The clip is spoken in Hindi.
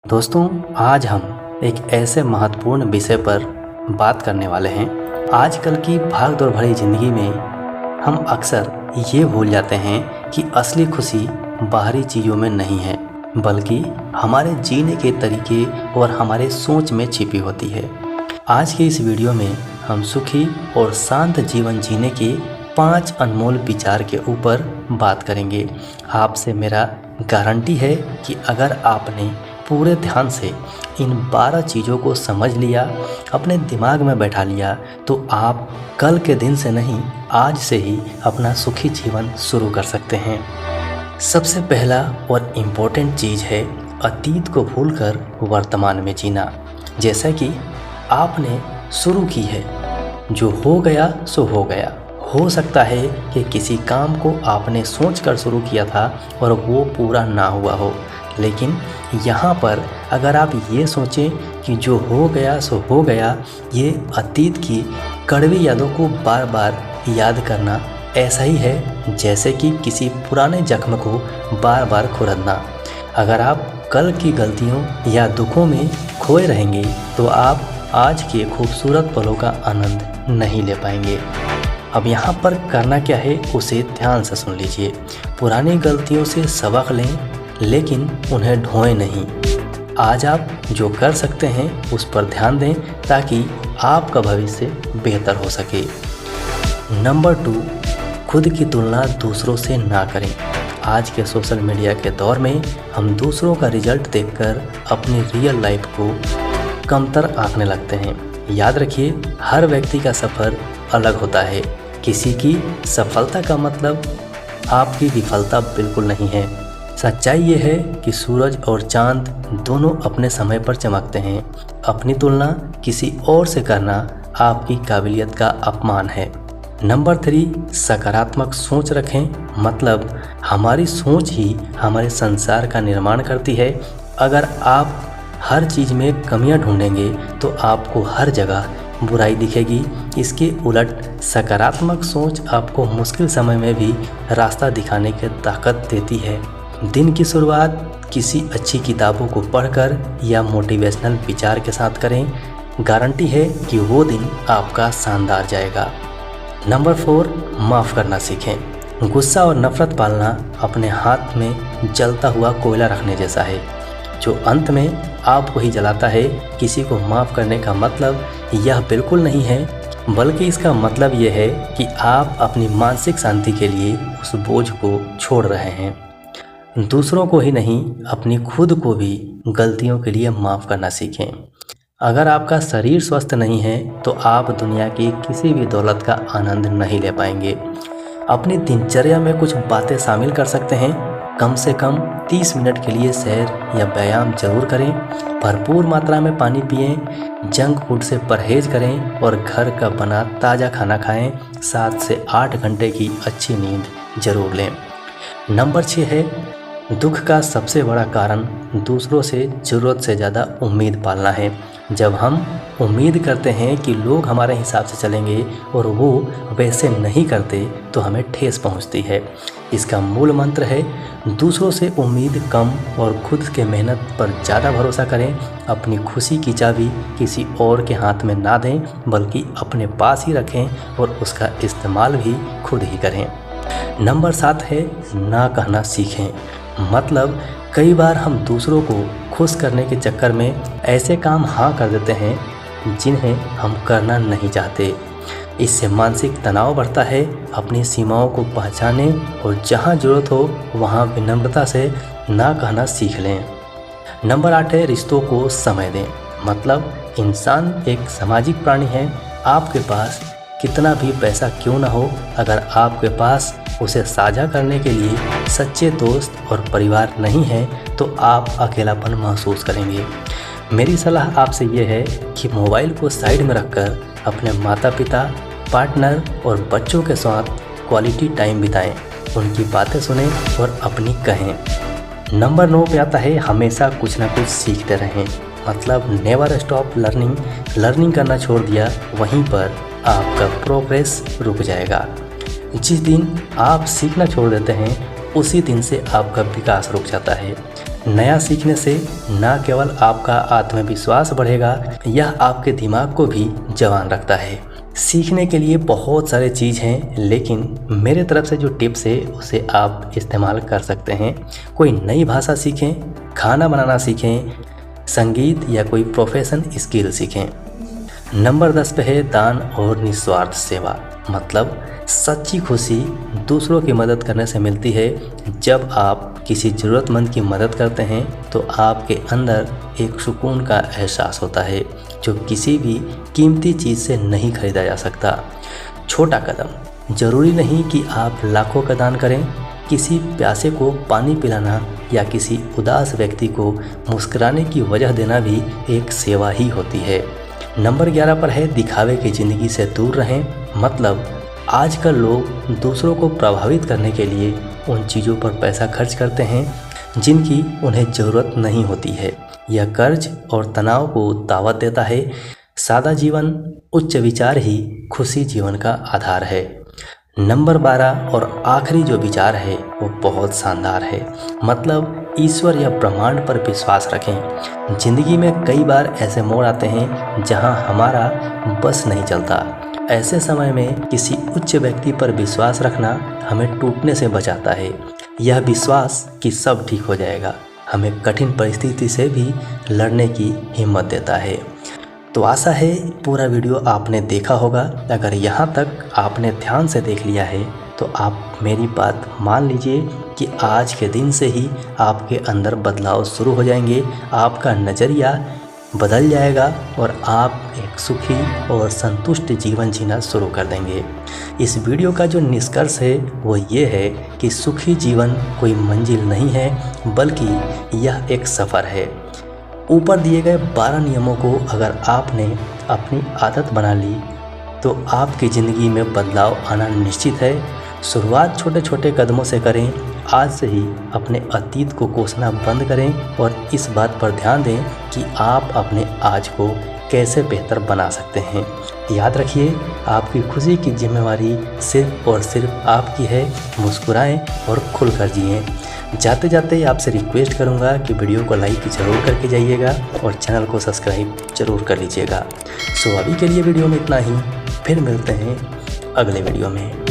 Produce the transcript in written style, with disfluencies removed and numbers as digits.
दोस्तों, आज हम एक ऐसे महत्वपूर्ण विषय पर बात करने वाले हैं। आजकल की भाग-दौड़ भरी ज़िंदगी में हम अक्सर ये भूल जाते हैं कि असली खुशी बाहरी चीज़ों में नहीं है, बल्कि हमारे जीने के तरीके और हमारे सोच में छिपी होती है। आज के इस वीडियो में हम सुखी और शांत जीवन जीने के 5 अनमोल विचार के ऊपर बात करेंगे। आपसे मेरा गारंटी है कि अगर आपने पूरे ध्यान से इन 12 चीज़ों को समझ लिया, अपने दिमाग में बैठा लिया, तो आप कल के दिन से नहीं, आज से ही अपना सुखी जीवन शुरू कर सकते हैं। सबसे पहला और इम्पोर्टेंट चीज़ है अतीत को भूलकर वर्तमान में जीना। जैसा कि आपने शुरू की है, जो हो गया सो हो गया। हो सकता है कि किसी काम को आपने सोचकर शुरू किया था और वो पूरा ना हुआ हो, लेकिन यहाँ पर अगर आप ये सोचें कि जो हो गया सो हो गया, ये अतीत की कड़वी यादों को बार बार याद करना ऐसा ही है जैसे कि किसी पुराने जख्म को बार बार खुरदना। अगर आप कल की गलतियों या दुखों में खोए रहेंगे तो आप आज के खूबसूरत पलों का आनंद नहीं ले पाएंगे। अब यहाँ पर करना क्या है, उसे ध्यान से सुन लीजिए। पुरानी गलतियों से सबक लें, लेकिन उन्हें ढोएं नहीं। आज आप जो कर सकते हैं उस पर ध्यान दें ताकि आपका भविष्य बेहतर हो सके। नंबर 2, खुद की तुलना दूसरों से ना करें। आज के सोशल मीडिया के दौर में हम दूसरों का रिजल्ट देखकर अपनी रियल लाइफ को कमतर आंकने लगते हैं। याद रखिए, हर व्यक्ति का सफ़र अलग होता है। किसी की सफलता का मतलब आपकी विफलता बिल्कुल नहीं है। सच्चाई ये है कि सूरज और चांद दोनों अपने समय पर चमकते हैं। अपनी तुलना किसी और से करना आपकी काबिलियत का अपमान है। नंबर 3, सकारात्मक सोच रखें। मतलब हमारी सोच ही हमारे संसार का निर्माण करती है। अगर आप हर चीज़ में कमियां ढूंढेंगे तो आपको हर जगह बुराई दिखेगी। इसके उलट सकारात्मक सोच आपको मुश्किल समय में भी रास्ता दिखाने की ताकत देती है। दिन की शुरुआत किसी अच्छी किताबों को पढ़कर या मोटिवेशनल विचार के साथ करें। गारंटी है कि वो दिन आपका शानदार जाएगा। नंबर 4, माफ़ करना सीखें। गुस्सा और नफ़रत पालना अपने हाथ में जलता हुआ कोयला रखने जैसा है, जो अंत में आपको ही जलाता है। किसी को माफ़ करने का मतलब यह बिल्कुल नहीं है, बल्कि इसका मतलब यह है कि आप अपनी मानसिक शांति के लिए उस बोझ को छोड़ रहे हैं। दूसरों को ही नहीं, अपनी खुद को भी गलतियों के लिए माफ़ करना सीखें। अगर आपका शरीर स्वस्थ नहीं है तो आप दुनिया की किसी भी दौलत का आनंद नहीं ले पाएंगे। अपनी दिनचर्या में कुछ बातें शामिल कर सकते हैं। कम से कम 30 मिनट के लिए सैर या व्यायाम जरूर करें। भरपूर मात्रा में पानी पिएं, जंक फूड से परहेज करें और घर का बना ताज़ा खाना खाएं। 7 से 8 घंटे की अच्छी नींद जरूर लें। नंबर 6 है, दुख का सबसे बड़ा कारण दूसरों से ज़रूरत से ज़्यादा उम्मीद पालना है। जब हम उम्मीद करते हैं कि लोग हमारे हिसाब से चलेंगे और वो वैसे नहीं करते तो हमें ठेस पहुंचती है। इसका मूल मंत्र है, दूसरों से उम्मीद कम और खुद के मेहनत पर ज़्यादा भरोसा करें। अपनी खुशी की चाबी किसी और के हाथ में ना दें, बल्कि अपने पास ही रखें और उसका इस्तेमाल भी खुद ही करें। नंबर 7 है, ना कहना सीखें। मतलब कई बार हम दूसरों को खुश करने के चक्कर में ऐसे काम हाँ कर देते हैं जिन्हें हम करना नहीं चाहते। इससे मानसिक तनाव बढ़ता है। अपनी सीमाओं को पहचानें और जहाँ ज़रूरत हो वहाँ विनम्रता से ना कहना सीख लें। नंबर 8 है, रिश्तों को समय दें। मतलब इंसान एक सामाजिक प्राणी है। आपके पास कितना भी पैसा क्यों ना हो, अगर आपके पास उसे साझा करने के लिए सच्चे दोस्त और परिवार नहीं है तो आप अकेलापन महसूस करेंगे। मेरी सलाह आपसे ये है कि मोबाइल को साइड में रखकर अपने माता पिता, पार्टनर और बच्चों के साथ क्वालिटी टाइम बिताएं। उनकी बातें सुनें और अपनी कहें। नंबर 9 पे आता है, हमेशा कुछ ना कुछ सीखते रहें। मतलब नेवर स्टॉप लर्निंग। लर्निंग करना छोड़ दिया, वहीं पर आपका प्रोग्रेस रुक जाएगा। जिस दिन आप सीखना छोड़ देते हैं उसी दिन से आपका विकास रुक जाता है। नया सीखने से न केवल आपका आत्मविश्वास बढ़ेगा, यह आपके दिमाग को भी जवान रखता है। सीखने के लिए बहुत सारे चीज़ हैं, लेकिन मेरे तरफ से जो टिप्स है उसे आप इस्तेमाल कर सकते हैं। कोई नई भाषा सीखें, खाना बनाना सीखें, संगीत या कोई प्रोफेशन स्किल सीखें। नंबर 10 पे है दान और निस्वार्थ सेवा। मतलब सच्ची खुशी दूसरों की मदद करने से मिलती है। जब आप किसी ज़रूरतमंद की मदद करते हैं तो आपके अंदर एक सुकून का एहसास होता है जो किसी भी कीमती चीज़ से नहीं खरीदा जा सकता। छोटा कदम, ज़रूरी नहीं कि आप लाखों का दान करें। किसी प्यासे को पानी पिलाना या किसी उदास व्यक्ति को मुस्कुराने की वजह देना भी एक सेवा ही होती है। नंबर 11 पर है दिखावे की ज़िंदगी से दूर रहें। मतलब आजकल लोग दूसरों को प्रभावित करने के लिए उन चीज़ों पर पैसा खर्च करते हैं जिनकी उन्हें ज़रूरत नहीं होती है। यह कर्ज और तनाव को दावत देता है। सादा जीवन, उच्च विचार ही खुशी जीवन का आधार है। नंबर 12 और आखिरी जो विचार है वो बहुत शानदार है। मतलब ईश्वर या ब्रह्मांड पर विश्वास रखें। ज़िंदगी में कई बार ऐसे मोड़ आते हैं जहां हमारा बस नहीं चलता। ऐसे समय में किसी उच्च व्यक्ति पर विश्वास रखना हमें टूटने से बचाता है। यह विश्वास कि सब ठीक हो जाएगा हमें कठिन परिस्थिति से भी लड़ने की हिम्मत देता है। तो आशा है पूरा वीडियो आपने देखा होगा। अगर यहाँ तक आपने ध्यान से देख लिया है तो आप मेरी बात मान लीजिए कि आज के दिन से ही आपके अंदर बदलाव शुरू हो जाएंगे। आपका नज़रिया बदल जाएगा और आप एक सुखी और संतुष्ट जीवन जीना शुरू कर देंगे। इस वीडियो का जो निष्कर्ष है वो ये है कि सुखी जीवन कोई मंजिल नहीं है बल्कि यह एक सफ़र है। ऊपर दिए गए 12 नियमों को अगर आपने अपनी आदत बना ली तो आपकी ज़िंदगी में बदलाव आना निश्चित है। शुरुआत छोटे छोटे कदमों से करें। आज से ही अपने अतीत को कोसना बंद करें और इस बात पर ध्यान दें कि आप अपने आज को कैसे बेहतर बना सकते हैं। याद रखिए, आपकी खुशी की जिम्मेवारी सिर्फ और सिर्फ आपकी है। मुस्कुराएं और खुलकर जिएं। जाते जाते आपसे रिक्वेस्ट करूंगा कि वीडियो को लाइक ज़रूर करके जाइएगा और चैनल को सब्सक्राइब ज़रूर कर लीजिएगा। सो अभी के लिए वीडियो में इतना ही। फिर मिलते हैं अगले वीडियो में।